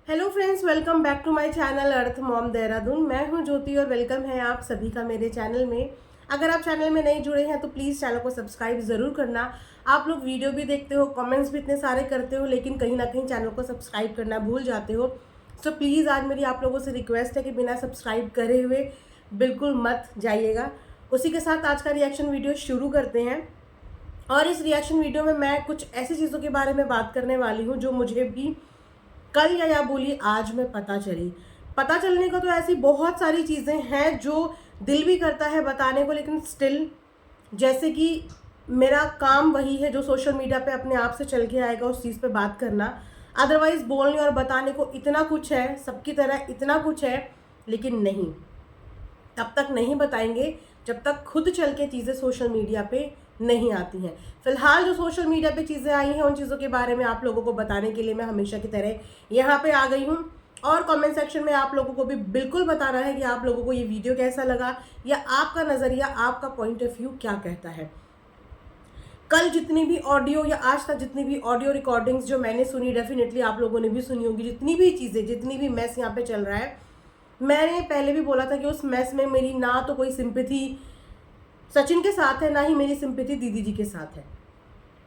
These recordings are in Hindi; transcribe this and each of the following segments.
Hello friends, welcome back to my channel earth mom Dehradun. मैं हूं ज्योति और वेलकम है आप सभी का मेरे चैनल में। अगर आप चैनल में नहीं जुड़े हैं तो प्लीज़ चैनल को सब्सक्राइब ज़रूर करना। आप लोग वीडियो भी देखते हो, कमेंट्स भी इतने सारे करते हो, लेकिन कहीं ना कहीं चैनल को सब्सक्राइब करना भूल जाते हो। सो प्लीज़ आज मेरी आप लोगों से रिक्वेस्ट है कि बिना सब्सक्राइब करे हुए बिल्कुल मत जाइएगा। उसी के साथ आज का रिएक्शन वीडियो शुरू करते हैं। और इस रिएक्शन वीडियो में मैं कुछ ऐसी चीज़ों के बारे में बात करने वाली हूँ जो मुझे भी कल या बोली आज में पता चली। पता चलने को तो ऐसी बहुत सारी चीज़ें हैं जो दिल भी करता है बताने को, लेकिन स्टिल जैसे कि मेरा काम वही है जो सोशल मीडिया पे अपने आप से चल के आएगा उस चीज़ पे बात करना। अदरवाइज बोलने और बताने को इतना कुछ है, सबकी तरह इतना कुछ है, लेकिन नहीं, तब तक नहीं बताएंगे जब तक खुद चल के चीज़ें सोशल मीडिया पे नहीं आती हैं। फिलहाल जो सोशल मीडिया पे चीज़ें आई हैं उन चीज़ों के बारे में आप लोगों को बताने के लिए मैं हमेशा की तरह यहाँ पे आ गई हूँ। और कमेंट सेक्शन में आप लोगों को भी बिल्कुल बताना है कि आप लोगों को ये वीडियो कैसा लगा या आपका नज़रिया, आपका पॉइंट ऑफ व्यू क्या कहता है। कल जितनी भी ऑडियो या आज तक जितनी भी ऑडियो रिकॉर्डिंग्स जो मैंने सुनी, डेफिनेटली आप लोगों ने भी सुनी होगी। जितनी भी चीज़ें, जितनी भी मैस यहाँ पे चल रहा है, मैंने पहले भी बोला था कि उस मैस में मेरी ना तो कोई सिंपैथी सचिन के साथ है, ना ही मेरी सिंपैथी दीदी जी के साथ है।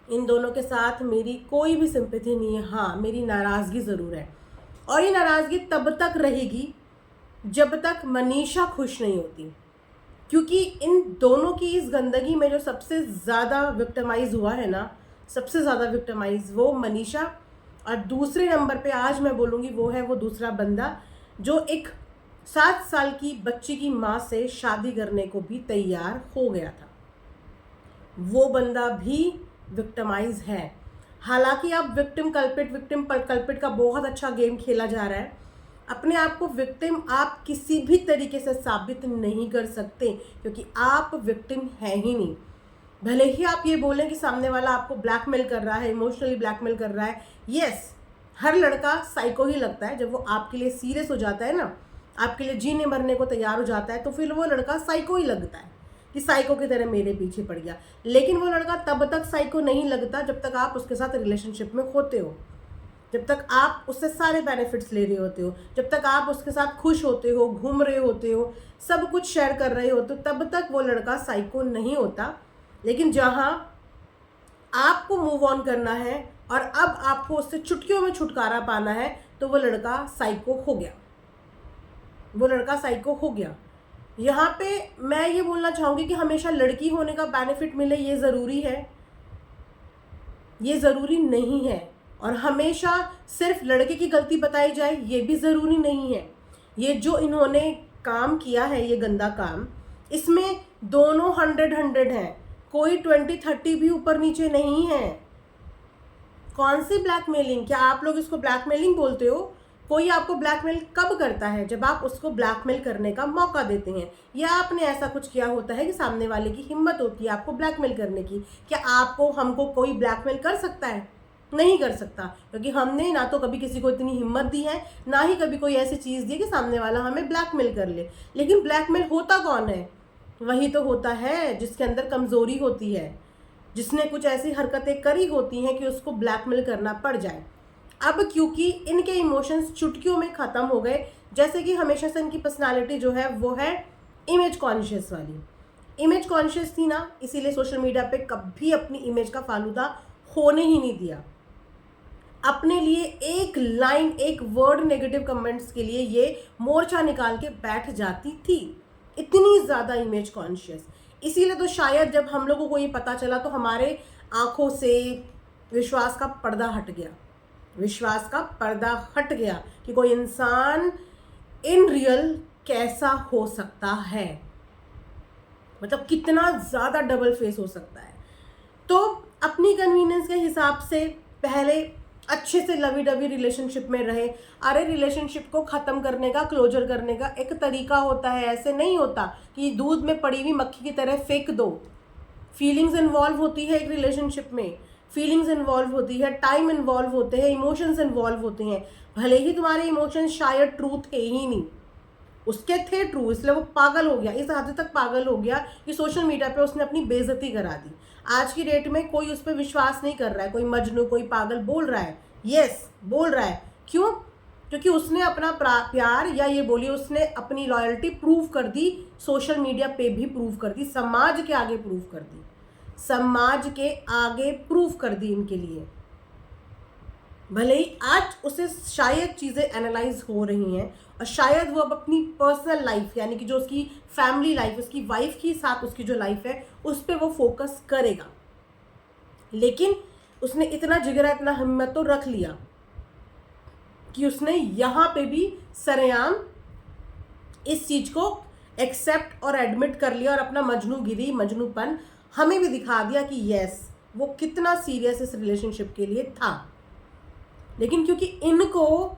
इन दोनों के साथ मेरी कोई भी सिंपैथी नहीं है। हाँ, मेरी नाराज़गी ज़रूर है, और ये नाराज़गी तब तक रहेगी जब तक मनीषा खुश नहीं होती। क्योंकि इन दोनों की इस गंदगी में जो सबसे ज़्यादा विक्टिमाइज हुआ है ना, सबसे ज़्यादा विक्टिमाइज वो मनीषा। और दूसरे नंबर पे आज मैं बोलूँगी वो है वो दूसरा बंदा जो एक 7 साल की बच्ची की माँ से शादी करने को भी तैयार हो गया था। वो बंदा भी विक्टिमाइज है। हालांकि अब विक्टिम कल्पिट का बहुत अच्छा गेम खेला जा रहा है। अपने आप को विक्टिम आप किसी भी तरीके से साबित नहीं कर सकते, क्योंकि आप विक्टिम है ही नहीं। भले ही आप ये बोलें कि सामने वाला आपको ब्लैकमेल कर रहा है, इमोशनली ब्लैकमेल कर रहा है। यस, हर लड़का साइको ही लगता है। जब वो आपके लिए सीरियस हो जाता है ना, आपके लिए जीने मरने को तैयार हो जाता है, तो फिर वो लड़का साइको ही लगता है कि साइको की तरह मेरे पीछे पड़ गया। लेकिन वो लड़का तब तक साइको नहीं लगता जब तक आप उसके साथ रिलेशनशिप में होते हो, जब तक आप उससे सारे बेनिफिट्स ले रहे होते हो, जब तक आप उसके साथ खुश होते हो, घूम रहे होते हो, सब कुछ शेयर कर रहे होते हो, तब तक वो लड़का साइको नहीं होता। लेकिन जहाँ आपको मूव ऑन करना है और अब आपको उससे चुटकियों में छुटकारा पाना है, तो वो लड़का साइको हो गया। वो लड़का साइको हो गया। यहाँ पे मैं ये बोलना चाहूँगी कि हमेशा लड़की होने का बेनिफिट मिले ये ज़रूरी है? ये ज़रूरी नहीं है। और हमेशा सिर्फ लड़के की गलती बताई जाए ये भी ज़रूरी नहीं है। ये जो इन्होंने काम किया है, ये गंदा काम, इसमें दोनों 100 हैं, कोई 20-30 भी ऊपर नीचे नहीं है। कौन सी ब्लैकमेलिंग? क्या आप लोग इसको ब्लैकमेलिंग बोलते हो? कोई आपको ब्लैकमेल कब करता है? जब आप उसको ब्लैकमेल करने का मौका देते हैं, या आपने ऐसा कुछ किया होता है कि सामने वाले की हिम्मत होती है आपको ब्लैकमेल करने की। क्या आपको, हमको कोई ब्लैकमेल कर सकता है? नहीं कर सकता, क्योंकि हमने ना तो कभी किसी को इतनी हिम्मत दी है, ना ही कभी कोई ऐसी चीज़ दी कि सामने वाला हमें ब्लैकमेल कर ले। लेकिन ब्लैकमेल होता कौन है? वही तो होता है जिसके अंदर कमज़ोरी होती है, जिसने कुछ ऐसी हरकतें करी होती हैं कि उसको ब्लैकमेल करना पड़ जाए। अब क्योंकि इनके इमोशंस चुटकियों में ख़त्म हो गए, जैसे कि हमेशा से इनकी पर्सनालिटी जो है वो है इमेज कॉन्शियस वाली। इमेज कॉन्शियस थी ना, इसीलिए सोशल मीडिया पे कभी अपनी इमेज का फालूदा होने ही नहीं दिया। अपने लिए एक लाइन, एक वर्ड नेगेटिव कमेंट्स के लिए ये मोर्चा निकाल के बैठ जाती थी। इतनी ज़्यादा इमेज कॉन्शियस। इसीलिए तो शायद जब हम लोगों को ये पता चला तो हमारे आंखों से विश्वास का पर्दा हट गया। विश्वास का पर्दा हट गया कि कोई इंसान इन रियल कैसा हो सकता है, मतलब कितना ज़्यादा डबल फेस हो सकता है। तो अपनी कन्वीनियंस के हिसाब से पहले अच्छे से लवी डवी रिलेशनशिप में रहे। अरे रिलेशनशिप को ख़त्म करने का, क्लोजर करने का एक तरीका होता है। ऐसे नहीं होता कि दूध में पड़ी हुई मक्खी की तरह फेंक दो। फीलिंग्स इन्वॉल्व होती है एक रिलेशनशिप में, फीलिंग्स इन्वॉल्व होती है, टाइम इन्वॉल्व होते हैं, इमोशंस इन्वॉल्व होते हैं। भले ही तुम्हारे इमोशंस शायद ट्रू थे ही नहीं, उसके थे ट्रू, इसलिए वो पागल हो गया, इस हद तक पागल हो गया कि सोशल मीडिया पे उसने अपनी बेइज्जती करा दी। आज की डेट में कोई उस पर विश्वास नहीं कर रहा है। कोई मजनू, कोई पागल बोल रहा है, यस बोल रहा है। क्यों? क्योंकि उसने अपना प्यार, या ये बोलिए उसने अपनी लॉयल्टी प्रूव कर दी, सोशल मीडिया पे भी प्रूव कर दी, समाज के आगे प्रूव कर दी, समाज के आगे प्रूव कर दी इनके लिए। भले ही आज उसे शायद चीज़ें एनालाइज हो रही हैं और शायद वो अब अपनी पर्सनल लाइफ, यानी कि जो उसकी फैमिली लाइफ, उसकी वाइफ के साथ उसकी जो लाइफ है उस पर वो फोकस करेगा, लेकिन उसने इतना जिगरा, इतना हिम्मत तो रख लिया कि उसने यहाँ पे भी सरेआम इस चीज़ को एक्सेप्ट और एडमिट कर लिया और अपना मजनूगिरी, मजनूपन हमें भी दिखा दिया कि यस, वो कितना सीरियस इस रिलेशनशिप के लिए था। लेकिन क्योंकि इनको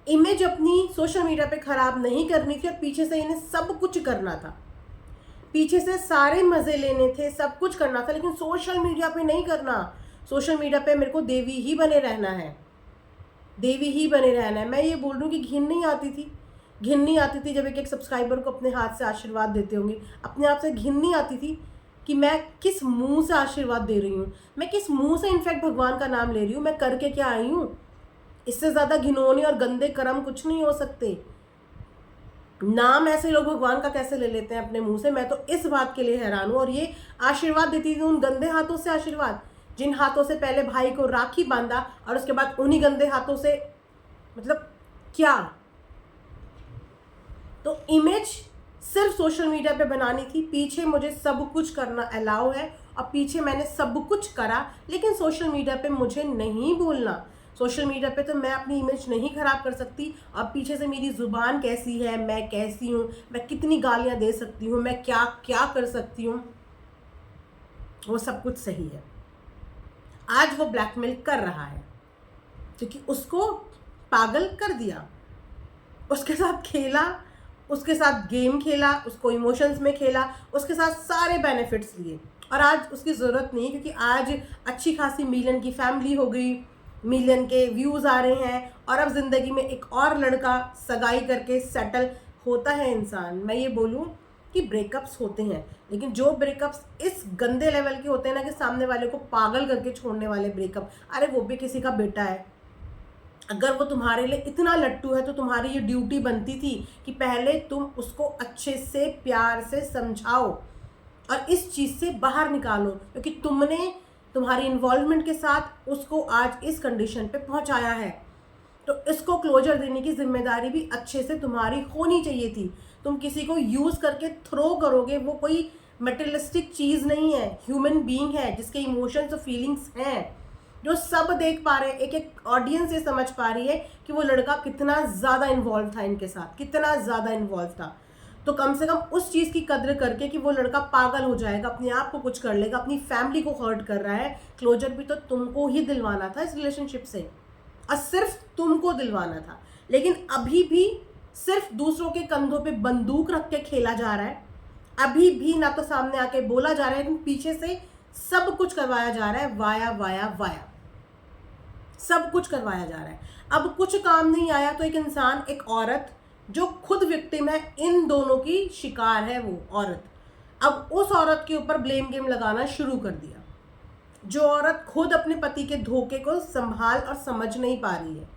इमेज अपनी सोशल मीडिया पे ख़राब नहीं करनी थी और पीछे से इन्हें सब कुछ करना था, पीछे से सारे मज़े लेने थे, सब कुछ करना था, लेकिन सोशल मीडिया पे नहीं करना। सोशल मीडिया पे मेरे को देवी ही बने रहना है, देवी ही बने रहना है। मैं ये बोल रही हूँ कि घिन नहीं आती थी जब एक सब्सक्राइबर को अपने हाथ से आशीर्वाद देते होंगे, अपने आप से घिन नहीं आती थी कि मैं किस मुंह से आशीर्वाद दे रही हूँ, मैं किस मुंह से इनफैक्ट भगवान का नाम ले रही हूँ, मैं करके क्या आई हूँ। इससे ज़्यादा घिनौने और गंदे कर्म कुछ नहीं हो सकते। नाम ऐसे लोग भगवान का कैसे ले लेते हैं अपने मुंह से, मैं तो इस बात के लिए हैरान हूँ। और ये आशीर्वाद देती थी उन गंदे हाथों से आशीर्वाद, जिन हाथों से पहले भाई को राखी बांधा और उसके बाद उन्हीं गंदे हाथों से, मतलब क्या। तो इमेज सिर्फ सोशल मीडिया पे बनानी थी, पीछे मुझे सब कुछ करना अलाउ है और पीछे मैंने सब कुछ करा, लेकिन सोशल मीडिया पे मुझे नहीं बोलना। सोशल मीडिया पे तो मैं अपनी इमेज नहीं ख़राब कर सकती। अब पीछे से मेरी ज़ुबान कैसी है, मैं कैसी हूँ, मैं कितनी गालियाँ दे सकती हूँ, मैं क्या क्या कर सकती हूँ, वो सब कुछ सही है। आज वो ब्लैकमेल कर रहा है क्योंकि उसको पागल कर दिया, उसके साथ खेला, उसके साथ गेम खेला, उसको इमोशंस में खेला, उसके साथ सारे बेनिफिट्स लिए। और आज उसकी ज़रूरत नहीं, क्योंकि आज अच्छी खासी मिलियन की फैमिली हो गई, मिलियन के व्यूज़ आ रहे हैं और अब ज़िंदगी में एक और लड़का सगाई करके सेटल होता है इंसान। मैं ये बोलूँ कि ब्रेकअप्स होते हैं, लेकिन जो ब्रेकअप्स इस गंदे लेवल के होते हैं ना कि सामने वाले को पागल करके छोड़ने वाले ब्रेकअप, अरे वो भी किसी का बेटा है। अगर वो तुम्हारे लिए इतना लट्टू है तो तुम्हारी ये ड्यूटी बनती थी कि पहले तुम उसको अच्छे से प्यार से समझाओ और इस चीज़ से बाहर निकालो, क्योंकि तुमने तुम्हारी इन्वॉल्वमेंट के साथ उसको आज इस कंडीशन पे पहुंचाया है। तो इसको क्लोजर देने की जिम्मेदारी भी अच्छे से तुम्हारी होनी चाहिए थी। तुम किसी को यूज़ करके थ्रो करोगे, वो कोई मटेरियलिस्टिक चीज़ नहीं है, ह्यूमन बीइंग है जिसके इमोशंस और फीलिंग्स हैं, जो सब देख पा रहे हैं। एक एक ऑडियंस ये समझ पा रही है कि वो लड़का कितना ज़्यादा इन्वॉल्व था इनके साथ, कितना ज़्यादा इन्वॉल्व था। तो कम से कम उस चीज़ की कद्र करके कि वो लड़का पागल हो जाएगा, अपने आप को कुछ कर लेगा, अपनी फैमिली को हर्ट कर रहा है, क्लोजर भी तो तुमको ही दिलवाना था इस रिलेशनशिप से, और सिर्फ तुमको दिलवाना था। लेकिन अभी भी सिर्फ दूसरों के कंधों पे बंदूक रख के खेला जा रहा है। अभी भी ना तो सामने आके बोला जा रहा है, लेकिन पीछे से सब कुछ करवाया जा रहा है, वाया वाया वाया, सब कुछ करवाया जा रहा है। अब कुछ काम नहीं आया तो एक इंसान, एक औरत जो खुद विक्टिम है, इन दोनों की शिकार है वो औरत, अब उस औरत के ऊपर ब्लेम गेम लगाना शुरू कर दिया। जो औरत खुद अपने पति के धोखे को संभाल और समझ नहीं पा रही है,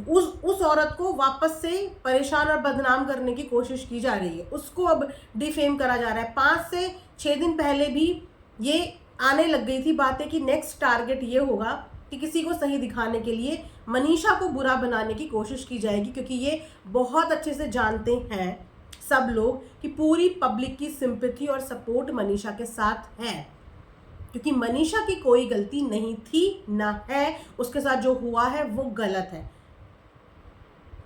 उस औरत को वापस से परेशान और बदनाम करने की कोशिश की जा रही है, उसको अब डिफेम करा जा रहा है। 5 से 6 दिन पहले भी ये आने लग गई थी बातें कि नेक्स्ट टारगेट ये होगा कि किसी को सही दिखाने के लिए मनीषा को बुरा बनाने की कोशिश की जाएगी, क्योंकि ये बहुत अच्छे से जानते हैं सब लोग कि पूरी पब्लिक की सिंपैथी और सपोर्ट मनीषा के साथ है, क्योंकि मनीषा की कोई गलती नहीं थी ना है, उसके साथ जो हुआ है वो गलत है।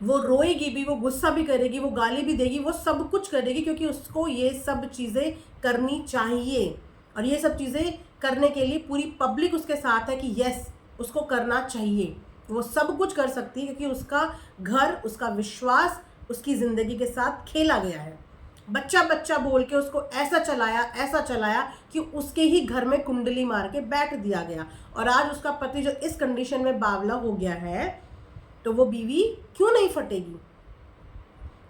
वो रोएगी भी, वो गुस्सा भी करेगी, वो गाली भी देगी, वो सब कुछ करेगी, क्योंकि उसको ये सब चीज़ें करनी चाहिए और ये सब चीज़ें करने के लिए पूरी पब्लिक उसके साथ है कि यस, उसको करना चाहिए। वो सब कुछ कर सकती है क्योंकि उसका घर, उसका विश्वास उसकी ज़िंदगी के साथ खेला गया है। बच्चा बच्चा बोल के उसको ऐसा चलाया कि उसके ही घर में कुंडली मार के बैठ दिया गया। और आज उसका पति जो इस कंडीशन में बावला हो गया है, तो वो बीवी क्यों नहीं फटेगी?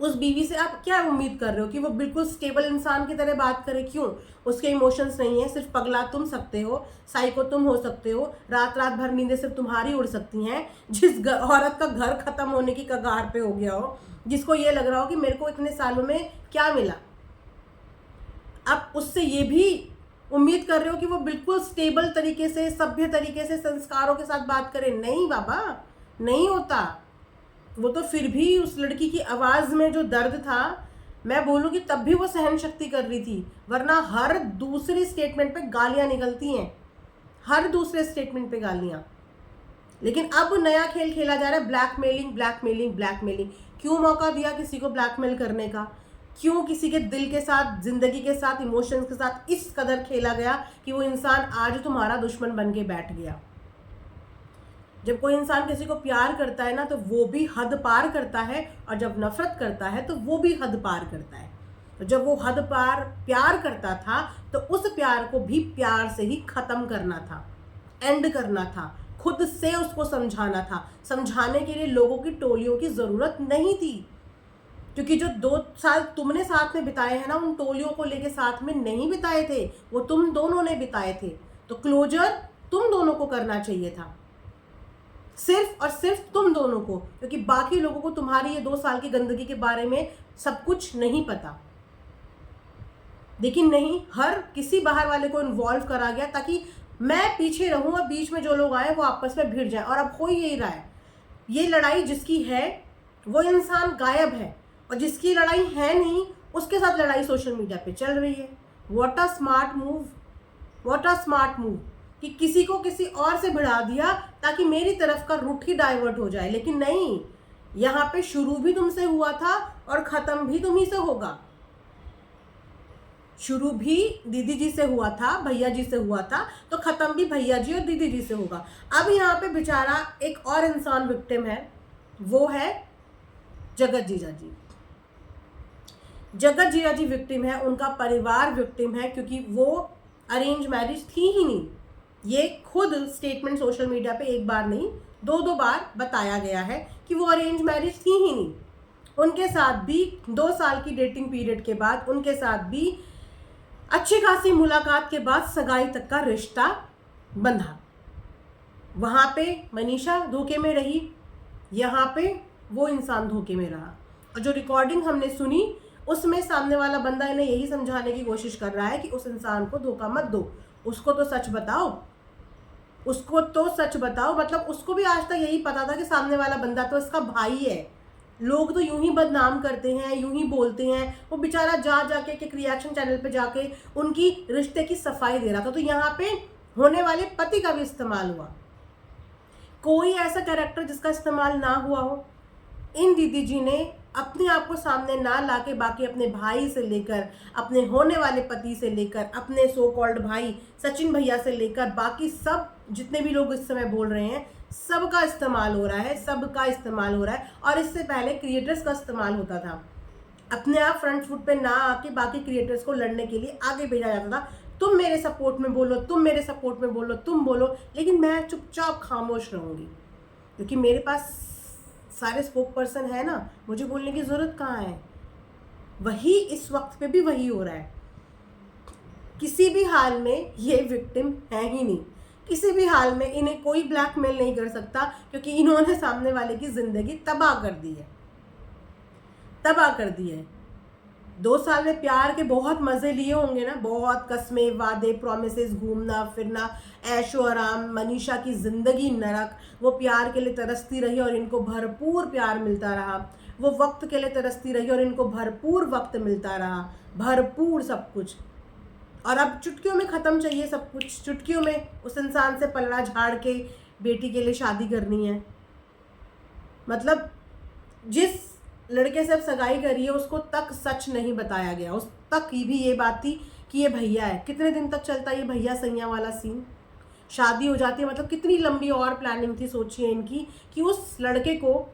उस बीवी से आप क्या उम्मीद कर रहे हो कि वो बिल्कुल स्टेबल इंसान की तरह बात करे? क्यों? उसके इमोशंस नहीं है, सिर्फ पगला तुम सकते हो, साइको तुम हो सकते हो, रात रात भर नींदें सिर्फ तुम्हारी उड़ सकती हैं। जिस औरत का घर खत्म होने की कगार पे हो गया हो, जिसको ये लग रहा हो कि मेरे को इतने सालों में क्या मिला, आप उससे ये भी उम्मीद कर रहे हो कि वो बिल्कुल स्टेबल तरीके से, सभ्य तरीके से, संस्कारों के साथ बात करे? नहीं बाबा, नहीं होता। वो तो फिर भी उस लड़की की आवाज़ में जो दर्द था, मैं बोलूँ कि तब भी वो सहन शक्ति कर रही थी, वरना हर दूसरे स्टेटमेंट पे गालियाँ निकलती हैं, हर दूसरे स्टेटमेंट पे गालियाँ। लेकिन अब नया खेल खेला जा रहा है, ब्लैकमेलिंग ब्लैकमेलिंग ब्लैकमेलिंग। क्यों मौका दिया किसी को ब्लैकमेल करने का? क्यों किसी के दिल के साथ, जिंदगी के साथ, इमोशंस के साथ इस कदर खेला गया कि वो इंसान आज तुम्हारा दुश्मन बन के बैठ गया? जब कोई इंसान किसी को प्यार करता है ना, तो वो भी हद पार करता है, और जब नफरत करता है तो वो भी हद पार करता है। तो जब वो हद पार प्यार करता था, तो उस प्यार को भी प्यार से ही खत्म करना था, एंड करना था, खुद से उसको समझाना था। समझाने के लिए लोगों की टोलियों की जरूरत नहीं थी, क्योंकि जो 2 साल तुमने साथ में बिताए हैं ना, उन टोलियों को लेके साथ में नहीं बिताए थे, वो तुम दोनों ने बिताए थे। तो क्लोजर तुम दोनों को करना चाहिए था, सिर्फ और सिर्फ तुम दोनों को, क्योंकि बाकी लोगों को तुम्हारी ये 2 साल की गंदगी के बारे में सब कुछ नहीं पता। लेकिन नहीं, हर किसी बाहर वाले को इन्वॉल्व करा गया ताकि मैं पीछे रहूं और बीच में जो लोग आए वो आपस में भिड़ जाए। और अब हो यही रहा है। ये लड़ाई जिसकी है वो इंसान गायब है, और जिसकी लड़ाई है नहीं उसके साथ लड़ाई सोशल मीडिया पे चल रही है। What a smart move, what a smart move, कि किसी को किसी और से भिड़ा दिया ताकि मेरी तरफ का रुख ही डाइवर्ट हो जाए। लेकिन नहीं, यहाँ पे शुरू भी तुमसे हुआ था और खत्म भी तुम ही से होगा। शुरू भी दीदी जी से हुआ था, भैया जी से हुआ था, तो खत्म भी भैया जी और दीदी जी से होगा। अब यहाँ पे बेचारा एक और इंसान विक्टिम है, वो है जगत जीजा जी। जगत जीजा जी विक्टिम है, उनका परिवार विक्टिम है, क्योंकि वो अरेंज मैरिज थी ही नहीं। ये खुद स्टेटमेंट सोशल मीडिया पे एक बार नहीं 2 बार बताया गया है कि वो अरेंज मैरिज थी ही नहीं। उनके साथ भी 2 साल की डेटिंग पीरियड के बाद, उनके साथ भी अच्छी खासी मुलाकात के बाद सगाई तक का रिश्ता बंधा। वहाँ पे मनीषा धोखे में रही, यहाँ पे वो इंसान धोखे में रहा। और जो रिकॉर्डिंग हमने सुनी उसमें सामने वाला बंदा इन्हें यही समझाने की कोशिश कर रहा है कि उस इंसान को धोखा मत दो, उसको तो सच बताओ, उसको तो सच बताओ। मतलब उसको भी आज तक यही पता था कि सामने वाला बंदा तो इसका भाई है। लोग तो यूं ही बदनाम करते हैं, यूं ही बोलते हैं। वो बेचारा जा जाके एक रिएक्शन चैनल पे जाके उनकी रिश्ते की सफाई दे रहा था। तो यहाँ पे होने वाले पति का भी इस्तेमाल हुआ। कोई ऐसा कैरेक्टर जिसका इस्तेमाल ना हुआ हो। इन दीदी जी ने अपने आप को सामने ना लाके बाकी अपने भाई से लेकर, अपने होने वाले पति से लेकर, अपने सो कॉल्ड भाई सचिन भैया से लेकर बाकी सब जितने भी लोग इस समय बोल रहे हैं, सबका इस्तेमाल हो रहा है, सबका इस्तेमाल हो रहा है। और इससे पहले क्रिएटर्स का इस्तेमाल होता था। अपने आप फ्रंट फुट पे ना आके बाकी क्रिएटर्स को लड़ने के लिए आगे भेजा जाता था। तुम मेरे सपोर्ट में बोलो, तुम मेरे सपोर्ट में बोलो, तुम बोलो, लेकिन मैं चुपचाप खामोश रहूँगी, क्योंकि मेरे पास सारे स्पोक पर्सन है ना, मुझे बोलने की ज़रूरत कहाँ है। वही इस वक्त पे भी वही हो रहा है। किसी भी हाल में ये विक्टिम है ही नहीं, किसी भी हाल में इन्हें कोई ब्लैकमेल नहीं कर सकता, क्योंकि इन्होंने सामने वाले की ज़िंदगी तबाह कर दी है, तबाह कर दी है। 2 साल में प्यार के बहुत मज़े लिए होंगे ना, बहुत कस्में, वादे, प्रॉमिसेस, घूमना फिरना, ऐशो आराम, मनीषा की ज़िंदगी नरक। वो प्यार के लिए तरसती रही और इनको भरपूर प्यार मिलता रहा। वो वक्त के लिए तरसती रही और इनको भरपूर वक्त मिलता रहा, भरपूर सब कुछ। और अब चुटकियों में ख़त्म चाहिए सब कुछ, चुटकियों में उस इंसान से पलड़ा झाड़ के बेटी के लिए शादी करनी है। मतलब जिस लड़के से अब सगाई करी है उसको तक सच नहीं बताया गया। उस तक ही भी ये बात थी कि ये भैया है। कितने दिन तक चलता है ये भैया सैया वाला सीन? शादी हो जाती है, मतलब कितनी लंबी और प्लानिंग थी, सोचिए इनकी, कि उस लड़के को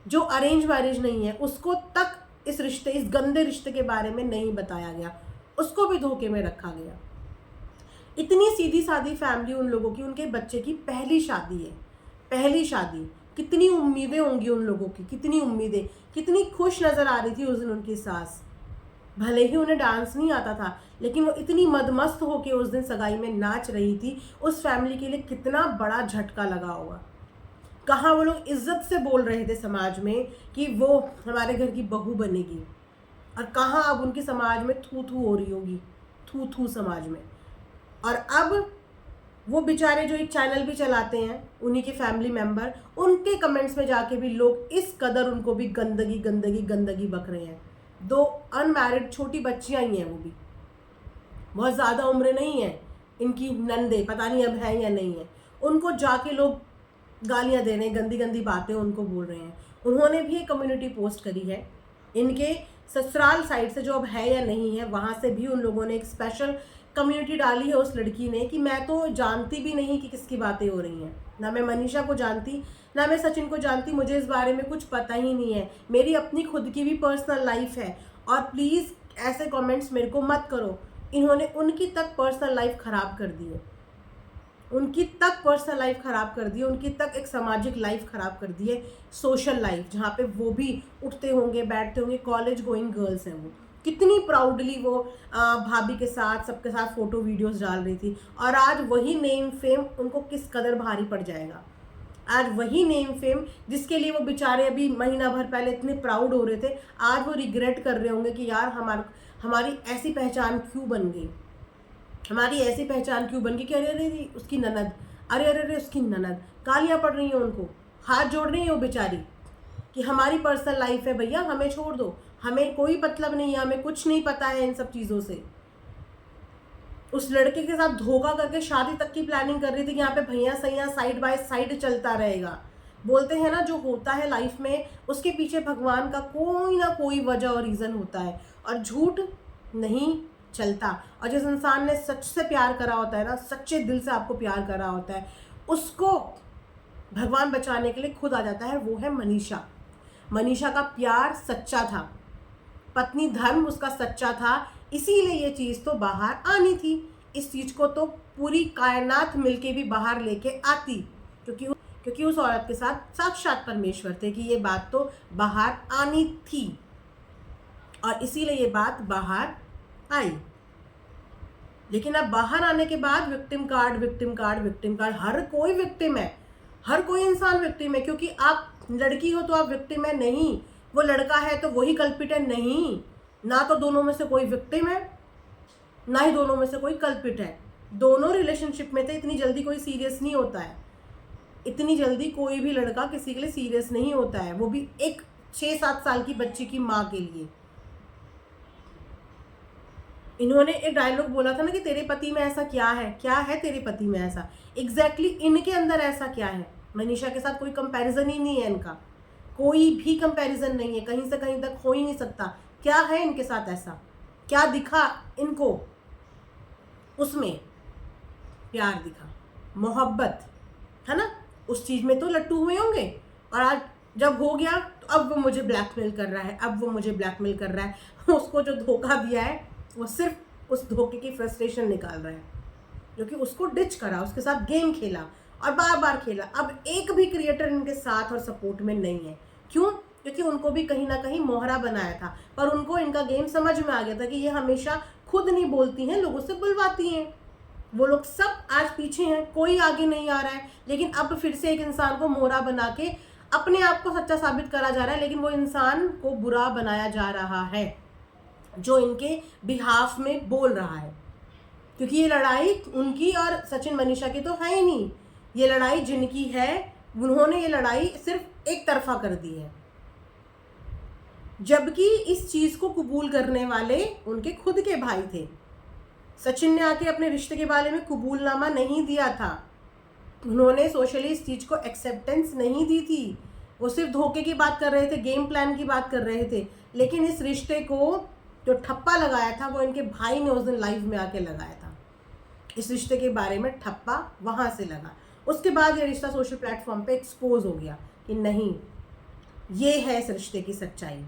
जो अरेंज मैरिज नहीं है उसको तक इस रिश्ते, इस गंदे रिश्ते के बारे में नहीं बताया गया, उसको भी धोखे में रखा गया। इतनी सीधी सादी फैमिली उन लोगों की, उनके बच्चे की पहली शादी है, पहली शादी। कितनी उम्मीदें होंगी उन लोगों की, कितनी उम्मीदें, कितनी खुश नज़र आ रही थी उस दिन उनकी सास। भले ही उन्हें डांस नहीं आता था, लेकिन वो इतनी मदमस्त होके उस दिन सगाई में नाच रही थी। उस फैमिली के लिए कितना बड़ा झटका लगा होगा। कहाँ वो लोग इज्जत से बोल रहे थे समाज में कि वो हमारे घर की बहू बनेगी, और कहाँ अब उनकी समाज में थू थू हो रही होगी, थू थू समाज में। और अब वो बेचारे जो एक चैनल भी चलाते हैं, उन्हीं के फैमिली मेंबर, उनके कमेंट्स में जाके भी लोग इस कदर उनको भी गंदगी गंदगी गंदगी बक रहे हैं। 2 अनमैरिड छोटी बच्चियां ही हैं, वो भी बहुत ज़्यादा उम्र नहीं है इनकी, नंदे पता नहीं अब है या नहीं है, उनको जाके लोग गालियां दे रहे हैं, गंदी गंदी बातें उनको बोल रहे हैं। उन्होंने भी एक कम्युनिटी पोस्ट करी है, इनके ससुराल साइड से जो अब है या नहीं है, वहाँ से भी उन लोगों ने एक स्पेशल कम्युनिटी डाली है उस लड़की ने कि मैं तो जानती भी नहीं कि किसकी बातें हो रही हैं, ना मैं मनीषा को जानती, ना मैं सचिन को जानती, मुझे इस बारे में कुछ पता ही नहीं है, मेरी अपनी खुद की भी पर्सनल लाइफ है, और प्लीज़ ऐसे कमेंट्स मेरे को मत करो। इन्होंने उनकी तक पर्सनल लाइफ ख़राब कर दी है, उनकी तक पर्सनल लाइफ ख़राब कर दी है, उनकी तक एक सामाजिक लाइफ ख़राब कर दी है, सोशल लाइफ, जहाँ पे वो भी उठते होंगे, बैठते होंगे, कॉलेज गोइंग गर्ल्स हैं वो, कितनी प्राउडली वो भाभी के साथ, सबके साथ फ़ोटो वीडियोस डाल रही थी। और आज वही नेम फेम उनको किस कदर भारी पड़ जाएगा। आज वही नेम फेम जिसके लिए वो बेचारे अभी महीना भर पहले इतने प्राउड हो रहे थे, आज वो रिग्रेट कर रहे होंगे कि यार हमारी ऐसी पहचान क्यों बन गई, हमारी ऐसी पहचान क्यों बन गई कि अरे अरे उसकी ननद, अरे अरे अरे उसकी ननद, गालियाँ पड़ रही हैं उनको, हाथ जोड़ रही हैं वो बेचारी कि हमारी पर्सनल लाइफ है भैया, हमें छोड़ दो, हमें कोई मतलब नहीं है, हमें कुछ नहीं पता है इन सब चीज़ों से। उस लड़के के साथ धोखा करके शादी तक की प्लानिंग कर रही थी कि यहाँ पे भैया सैया साइड बाय साइड चलता रहेगा। बोलते हैं ना, जो होता है लाइफ में उसके पीछे भगवान का कोई ना कोई वजह और रीज़न होता है, और झूठ नहीं चलता। और जिस इंसान ने सच से प्यार करा होता है ना, सच्चे दिल से आपको प्यार करा होता है, उसको भगवान बचाने के लिए खुद आ जाता है। वो है मनीषा। मनीषा का प्यार सच्चा था, पत्नी धर्म उसका सच्चा था, इसीलिए ये चीज़ तो बाहर आनी थी। इस चीज़ को तो पूरी कायनात मिलके भी बाहर लेके आती, क्योंकि उस औरत के साथ साक्षात परमेश्वर थे कि ये बात तो बाहर आनी थी, और इसीलिए ये बात बाहर आई। लेकिन अब बाहर आने के बाद victim card victim card victim card, हर कोई विक्टिम है, हर कोई इंसान विक्टिम है। क्योंकि आप लड़की हो तो आप विक्टिम है नहीं, वो लड़का है तो वही कल्पिट है नहीं, ना तो दोनों में से कोई विक्टिम है, ना ही दोनों में से कोई कल्पिट है। दोनों रिलेशनशिप में थे, इतनी जल्दी कोई सीरियस नहीं होता है, इतनी जल्दी कोई भी लड़का किसी के लिए सीरियस नहीं होता है, वो भी एक 6-7 साल की बच्ची की माँ के लिए। इन्होंने एक डायलॉग बोला था ना कि तेरे पति में ऐसा क्या है, क्या है तेरे पति में ऐसा, एग्जैक्टली इनके अंदर ऐसा क्या है। मनीषा के साथ कोई कंपैरिजन ही नहीं है, इनका कोई भी कंपैरिजन नहीं है, कहीं से कहीं तक हो ही नहीं सकता। क्या है इनके साथ ऐसा, क्या दिखा इनको, उसमें प्यार दिखा, मोहब्बत, है ना, उस चीज़ में तो लट्टू हुए होंगे। और आज जब हो गया तो अब वो मुझे ब्लैकमेल कर रहा है, अब वो मुझे ब्लैकमेल कर रहा है। उसको जो धोखा दिया है वो सिर्फ उस धोखे की फ्रस्ट्रेशन निकाल रहा है, क्योंकि उसको डिच करा, उसके साथ गेम खेला और बार बार खेला। अब एक भी क्रिएटर इनके साथ और सपोर्ट में नहीं है। क्यों? क्योंकि उनको भी कहीं ना कहीं मोहरा बनाया था, पर उनको इनका गेम समझ में आ गया था कि ये हमेशा खुद नहीं बोलती हैं, लोगों से बुलवाती हैं। वो लोग सब आज पीछे हैं, कोई आगे नहीं आ रहा है, लेकिन अब फिर से एक इंसान को मोहरा बना के अपने आप को सच्चा साबित करा जा रहा है, लेकिन वो इंसान को बुरा बनाया जा रहा है जो इनके बिहाफ में बोल रहा है। क्योंकि ये लड़ाई उनकी और सचिन मनीषा की तो है ही नहीं, ये लड़ाई जिनकी है उन्होंने ये लड़ाई सिर्फ एक तरफा कर दी है, जबकि इस चीज़ को कबूल करने वाले उनके खुद के भाई थे। सचिन ने आके अपने रिश्ते के बारे में कबूलनामा नहीं दिया था, उन्होंने सोशली इस चीज़ को एक्सेप्टेंस नहीं दी थी, वो सिर्फ धोखे की बात कर रहे थे, गेम प्लान की बात कर रहे थे। लेकिन इस रिश्ते को जो ठप्पा लगाया था वो इनके भाई ने उस दिन लाइव में आके लगाया था। इस रिश्ते के बारे में ठप्पा वहाँ से लगा, उसके बाद ये रिश्ता सोशल प्लेटफॉर्म पे एक्सपोज हो गया कि नहीं, ये है इस रिश्ते की सच्चाई।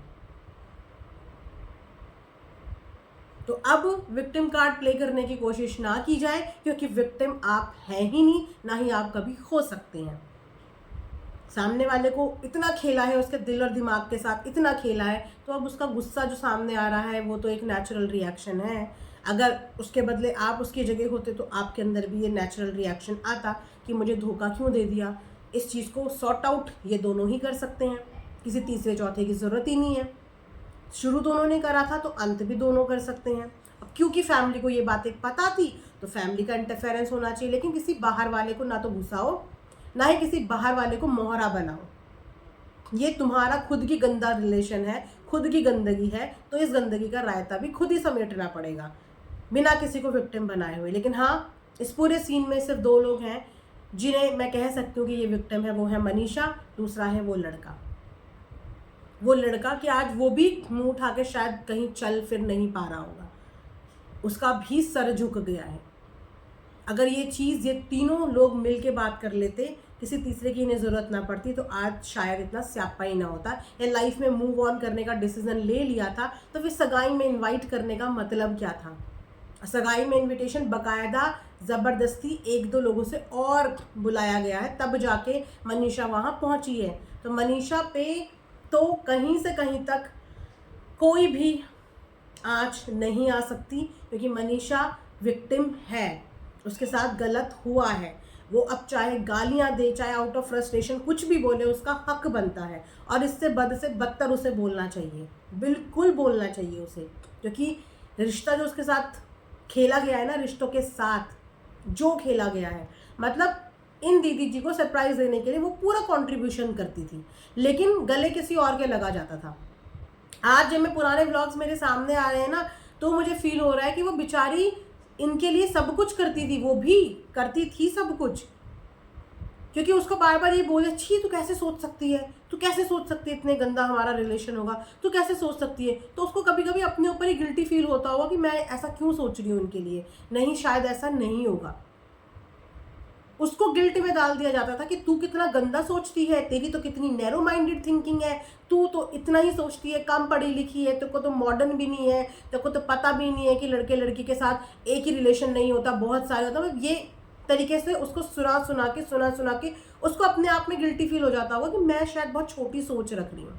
तो अब विक्टिम कार्ड प्ले करने की कोशिश ना की जाए, क्योंकि विक्टिम आप हैं ही नहीं, ना ही आप कभी हो सकते हैं। सामने वाले को इतना खेला है, उसके दिल और दिमाग के साथ इतना खेला है, तो अब उसका गुस्सा जो सामने आ रहा है वो तो एक नेचुरल रिएक्शन है। अगर उसके बदले आप उसकी जगह होते तो आपके अंदर भी ये नेचुरल रिएक्शन आता कि मुझे धोखा क्यों दे दिया। इस चीज़ को सॉर्ट आउट ये दोनों ही कर सकते हैं, किसी तीसरे चौथे की ज़रूरत ही नहीं है। शुरू दोनों ने करा था तो अंत भी दोनों कर सकते हैं। अब क्योंकि फैमिली को ये बातें पता थी तो फैमिली का इंटरफेरेंस होना चाहिए, लेकिन किसी बाहर वाले को ना तो घुसाओ, ना ही किसी बाहर वाले को मोहरा बनाओ। ये तुम्हारा खुद की गंदा रिलेशन है, खुद की गंदगी है, तो इस गंदगी का रायता भी खुद ही समेटना पड़ेगा बिना किसी को विक्टिम बनाए हुए। लेकिन हाँ, इस पूरे सीन में सिर्फ 2 लोग हैं जिन्हें मैं कह सकती हूँ कि ये विक्टिम है। वो है मनीषा, दूसरा है वो लड़का कि आज वो भी मुंह उठा के शायद कहीं चल फिर नहीं पा रहा होगा, उसका भी सर झुक गया है। अगर ये चीज़ ये तीनों लोग मिल के बात कर लेते, किसी तीसरे की इन्हें ज़रूरत ना पड़ती, तो आज शायद इतना स्यापा ही ना होता। या लाइफ में मूव ऑन करने का डिसीजन ले लिया था तो फिर सगाई में इनवाइट करने का मतलब क्या था। सगाई में इनविटेशन बाकायदा ज़बरदस्ती 1-2 लोगों से और बुलाया गया है, तब जाके मनीषा वहाँ पहुँची है। तो मनीषा पे तो कहीं से कहीं तक कोई भी आँच नहीं आ सकती, क्योंकि मनीषा विक्टिम है, उसके साथ गलत हुआ है। वो अब चाहे गालियाँ दे, चाहे आउट ऑफ फ्रस्ट्रेशन कुछ भी बोले, उसका हक बनता है। और इससे बद से बदतर उसे बोलना चाहिए, बिल्कुल बोलना चाहिए उसे, क्योंकि रिश्ता जो उसके साथ खेला गया है ना, रिश्तों के साथ जो खेला गया है, मतलब इन दीदी जी को सरप्राइज देने के लिए वो पूरा कंट्रीब्यूशन करती थी, लेकिन गले किसी और के लगा जाता था। आज जब मैं पुराने व्लॉग्स मेरे सामने आ रहे हैं ना, तो मुझे फील हो रहा है कि वो बेचारी इनके लिए सब कुछ करती थी, वो भी करती थी सब कुछ, क्योंकि उसको बार बार ये बोले, छी तू कैसे सोच सकती है, तू कैसे सोच सकती है इतने गंदा हमारा रिलेशन होगा, तू कैसे सोच सकती है। तो उसको कभी कभी अपने ऊपर ही गिल्टी फील होता होगा कि मैं ऐसा क्यों सोच रही हूँ उनके लिए, नहीं शायद ऐसा नहीं होगा। उसको गिल्ट में डाल दिया जाता था कि तू कितना गंदा सोचती है, तेरी तो कितनी नैरो माइंडेड थिंकिंग है, तू तो इतना ही सोचती है, कम पढ़ी लिखी है, तेरे को तो मॉडर्न भी नहीं है, तेरे को तो पता भी नहीं है कि लड़के लड़की के साथ एक ही रिलेशन नहीं होता, बहुत सारे होता। मतलब ये तरीके से उसको सुना के उसको अपने आप में गिल्टी फील हो जाता होगा कि मैं शायद बहुत छोटी सोच रख रही हूँ।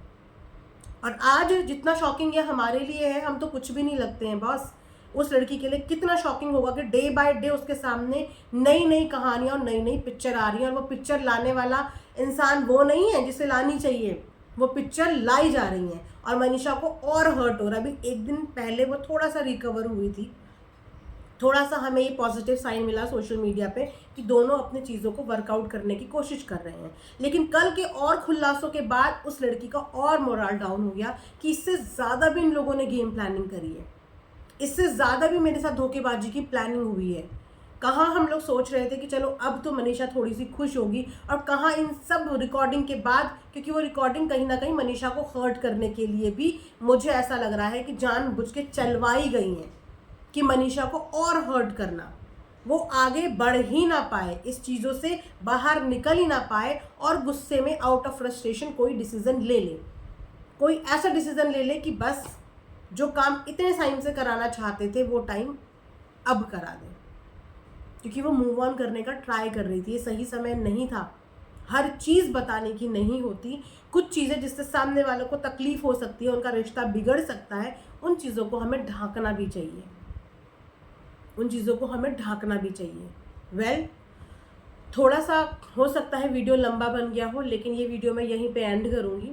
और आज जितना शॉकिंग है हमारे लिए है, हम तो कुछ भी नहीं लगते हैं बॉस। उस लड़की के लिए कितना शॉकिंग होगा कि डे बाय डे उसके सामने नई नई कहानियां और नई नई पिक्चर आ रही हैं, और वो पिक्चर लाने वाला इंसान वो नहीं है जिसे लानी चाहिए, वो पिक्चर लाई जा रही हैं। और मनीषा को और हर्ट हो रहा है। अभी 1 दिन पहले वो थोड़ा सा रिकवर हुई थी, थोड़ा सा हमें ये पॉजिटिव साइन मिला सोशल मीडिया पे कि दोनों अपनी चीज़ों को वर्कआउट करने की कोशिश कर रहे हैं। लेकिन कल के और खुलासों के बाद उस लड़की का और मोरल डाउन हो गया कि इससे ज़्यादा भी इन लोगों ने गेम प्लानिंग करी है, इससे ज़्यादा भी मेरे साथ धोखेबाजी की प्लानिंग हुई है। कहाँ हम लोग सोच रहे थे कि चलो अब तो मनीषा थोड़ी सी खुश होगी, और कहाँ इन सब रिकॉर्डिंग के बाद, क्योंकि वो रिकॉर्डिंग कहीं ना कहीं मनीषा को हर्ट करने के लिए भी मुझे ऐसा लग रहा है कि जानबूझ के चलवाई गई हैं कि मनीषा को और हर्ट करना, वो आगे बढ़ ही ना पाए, इस चीज़ों से बाहर निकल ही ना पाए, और गुस्से में आउट ऑफ फ्रस्ट्रेशन कोई डिसीज़न ले ले, कोई ऐसा डिसीज़न ले ले कि बस जो काम इतने टाइम से कराना चाहते थे वो टाइम अब करा दें, क्योंकि वो मूव ऑन करने का ट्राई कर रही थी। ये सही समय नहीं था, हर चीज़ बताने की नहीं होती। कुछ चीज़ें जिससे सामने वालों को तकलीफ हो सकती है, उनका रिश्ता बिगड़ सकता है, उन चीज़ों को हमें ढांकना भी चाहिए, उन चीज़ों को हमें ढांकना भी चाहिए। थोड़ा सा हो सकता है वीडियो लंबा बन गया हो, लेकिन ये वीडियो मैं यहीं पे एंड करूँगी,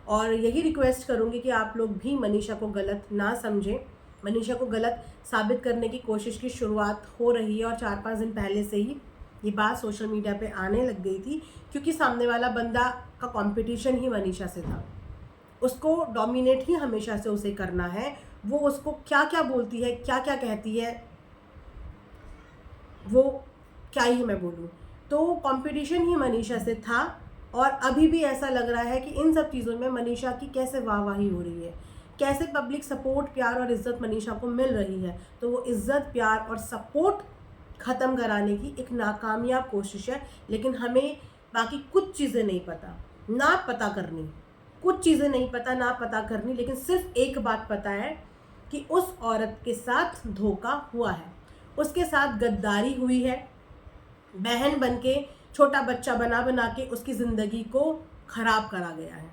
और यही रिक्वेस्ट करूँगी कि आप लोग भी मनीषा को गलत ना समझें। मनीषा को गलत साबित करने की कोशिश की शुरुआत हो रही है, और 4-5 दिन पहले से ही ये बात सोशल मीडिया पे आने लग गई थी, क्योंकि सामने वाला बंदा का कंपटीशन ही मनीषा से था, उसको डोमिनेट ही हमेशा से उसे करना है। वो उसको क्या क्या बोलती है, क्या क्या कहती है, वो क्या ही मैं बोलूँ। तो कंपटीशन ही मनीषा से था, और अभी भी ऐसा लग रहा है कि इन सब चीज़ों में मनीषा की कैसे वाहवाही हो रही है, कैसे पब्लिक सपोर्ट, प्यार और इज़्ज़त मनीषा को मिल रही है। तो वो इज़्ज़त, प्यार और सपोर्ट ख़त्म कराने की एक नाकामयाब कोशिश है। लेकिन हमें बाकी कुछ चीज़ें नहीं पता, ना पता करनी, कुछ चीज़ें नहीं पता, ना पता करनी, लेकिन सिर्फ एक बात पता है कि उस औरत के साथ धोखा हुआ है, उसके साथ गद्दारी हुई है, बहन बन के छोटा बच्चा बना बना के उसकी ज़िंदगी को ख़राब करा गया है।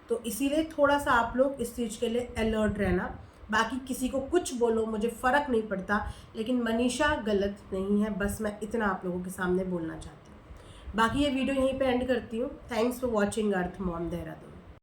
तो इसीलिए थोड़ा सा आप लोग इस चीज़ के लिए अलर्ट रहना। बाकी किसी को कुछ बोलो, मुझे फ़र्क नहीं पड़ता, लेकिन मनीषा गलत नहीं है, बस मैं इतना आप लोगों के सामने बोलना चाहती हूँ। बाकी ये वीडियो यहीं पे एंड करती हूँ। Thanks for watching earth mom Dehradun.